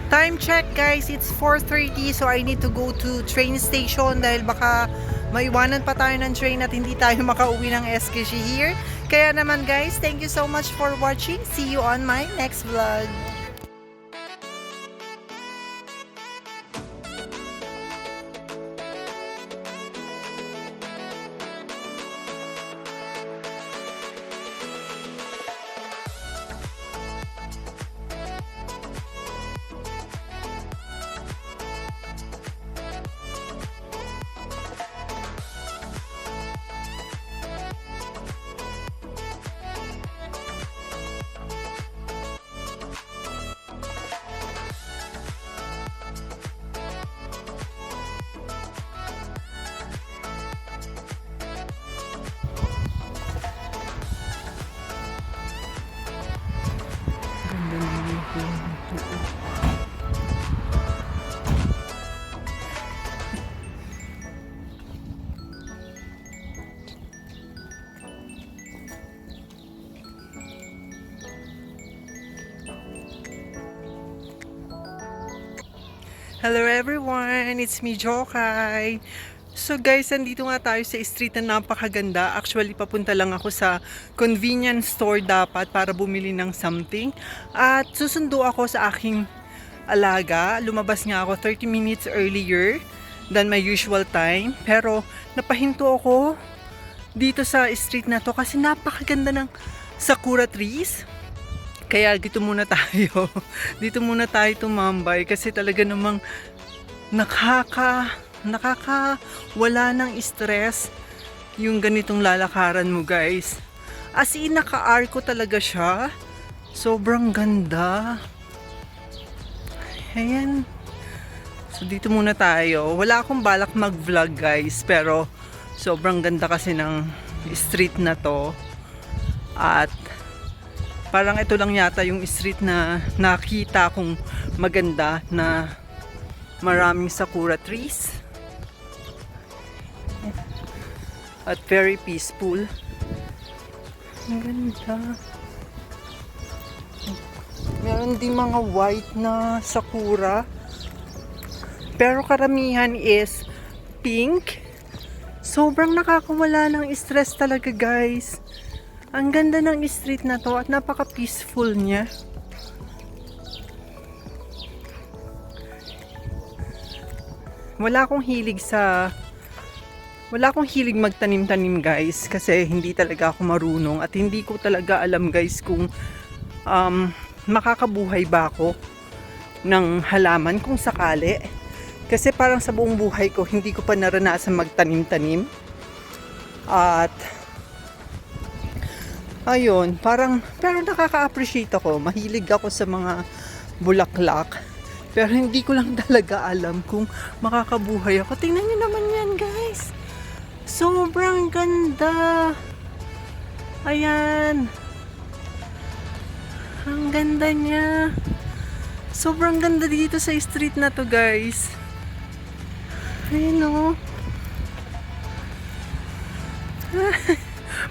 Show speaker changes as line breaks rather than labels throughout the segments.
Time check guys, it's 4:30 so I need to go to train station dahil baka maiwanan pa tayo ng train at hindi tayo makauwi ng SKG here. Kaya naman guys, thank you so much for watching. See you on my next vlog. Hello everyone, it's me Jokay. So guys, nandito nga tayo sa street na napakaganda. Actually, papunta lang ako sa convenience store dapat para bumili ng something. At susundo ako sa aking alaga. Lumabas nga ako 30 minutes earlier than my usual time. Pero napahinto ako dito sa street na to kasi napakaganda ng sakura trees. Kaya dito muna tayo. Dito muna tayo tumambay kasi talaga namang nakakawala ng stress yung ganitong lalakaran mo guys. As in naka-arco talaga siya. Sobrang ganda. Ayan. So dito muna tayo. Wala akong balak mag-vlog guys, pero sobrang ganda kasi ng street na to. At parang ito lang yata yung street na nakita kong maganda na maraming sakura trees at very peaceful. Ang ganda. Meron din mga white na sakura, pero karamihan is pink. Sobrang nakakawala ng stress talaga guys. Ang ganda ng street na to at napaka-peaceful niya. Wala akong hilig magtanim-tanim guys kasi hindi talaga ako marunong at hindi ko talaga alam guys kung makakabuhay ba ako ng halaman kung sakali. Kasi parang sa buong buhay ko hindi ko pa naranasan magtanim-tanim. At ayun, pero nakaka-appreciate ako. Mahilig ako sa mga bulaklak. Pero hindi ko lang talaga alam kung makakabuhay ako. Tingnan niyo naman yan, guys. Sobrang ganda. Ayan. Ang ganda niya. Sobrang ganda dito sa street na to, guys. Ayun, oh.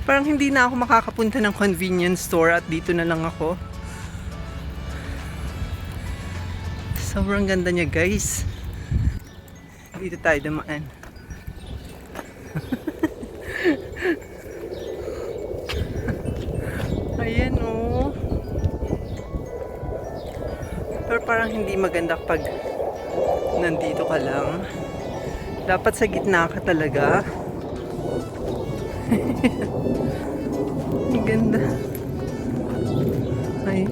Parang hindi na ako makakapunta ng convenience store at dito na lang ako. Sobrang ganda niya guys. Dito tayo dumaan. Ayan oh. Pero parang hindi maganda kapag nandito ka lang. Dapat sa gitna ka talaga. Ang ganda. Ay.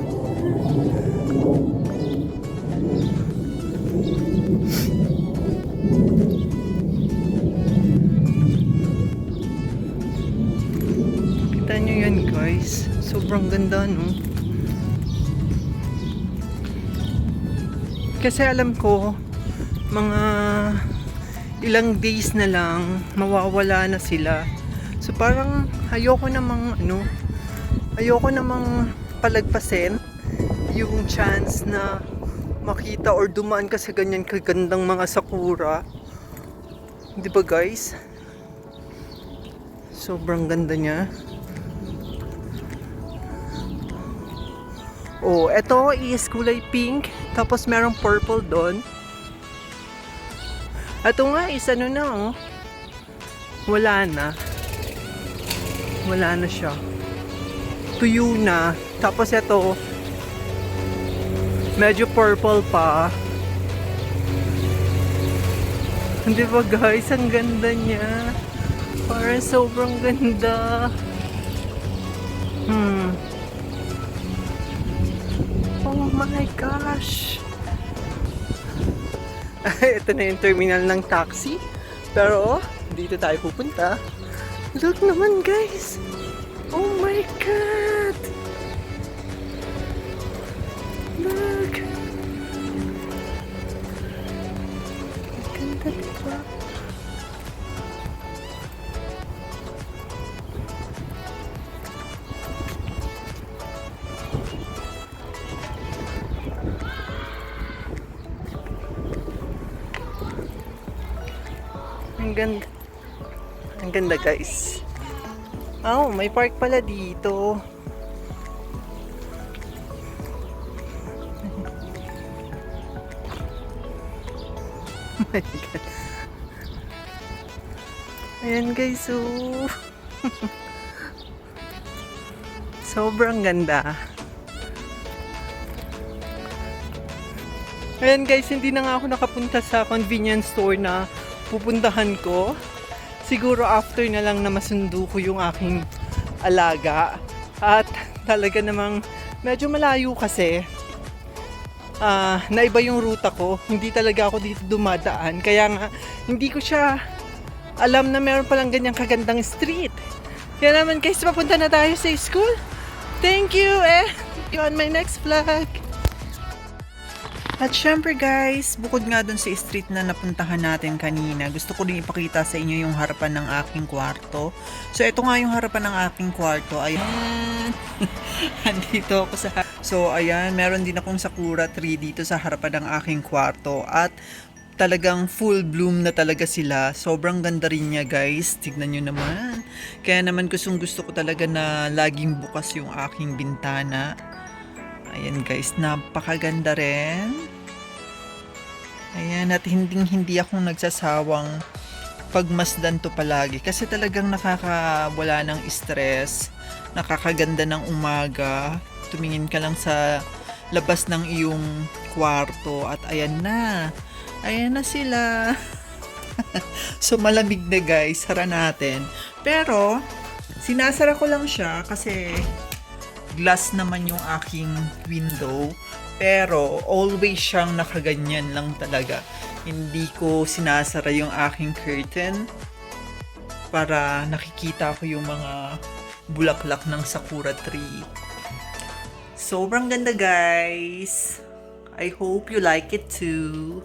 Kita nyo yan guys. Sobrang ganda no. Kasi alam ko mga ilang days na lang mawawala na sila. So parang ayoko namang palagpasin yung chance na makita or dumaan ka sa ganyan kagandang mga sakura. Di ba guys? Sobrang ganda niya. Oh, ito is kulay pink. Tapos merong purple doon. Ito nga is ano na oh. Wala na. Wala na siya. Tuyo na. Tapos ito, medyo purple pa. Di ba guys? Ang ganda niya. Parang sobrang ganda. Oh my gosh. Ito na yung terminal ng taxi. Pero, dito tayo pupunta. Look naman guys. Oh my God. Look. Ganda diba? Ang ganda. Ang ganda guys. Oh, may park pala dito. Oh my God. Ayan guys, oh. Sobrang ganda. Ayan guys, hindi na nga ako nakapunta sa convenience store na pupuntahan ko. Siguro after na lang na masundo ko yung aking alaga. At talaga namang medyo malayo kasi. Naiba yung ruta ko. Hindi talaga ako dito dumadaan. Kaya nga, hindi ko siya alam na meron palang ganyang kagandang street. Kaya naman guys, papunta na tayo sa school. Thank you and see you on my next vlog. At syempre guys, bukod nga dun sa street na napuntahan natin kanina, gusto ko din ipakita sa inyo yung harapan ng aking kwarto. So ito nga yung harapan ng aking kwarto. Ayan. Andito ako sa... So ayan, meron din akong sakura tree dito sa harapan ng aking kwarto. At talagang full bloom na talaga sila. Sobrang ganda rin niya guys. Tignan nyo naman. Kaya naman gusto ko talaga na laging bukas yung aking bintana. Ayan guys, napakaganda rin. Ayan, at hindi akong nagsasawang pagmasdan to palagi. Kasi talagang nakakawala ng stress. Nakakaganda ng umaga. Tumingin ka lang sa labas ng iyong kwarto. At ayan na. Ayan na sila. So malamig na guys, sara natin. Pero, sinasara ko lang siya kasi glass naman yung aking window. Pero, always siyang nakaganyan lang talaga. Hindi ko sinasara yung aking curtain para nakikita ko yung mga bulaklak ng sakura tree. Sobrang ganda guys. I hope you like it too.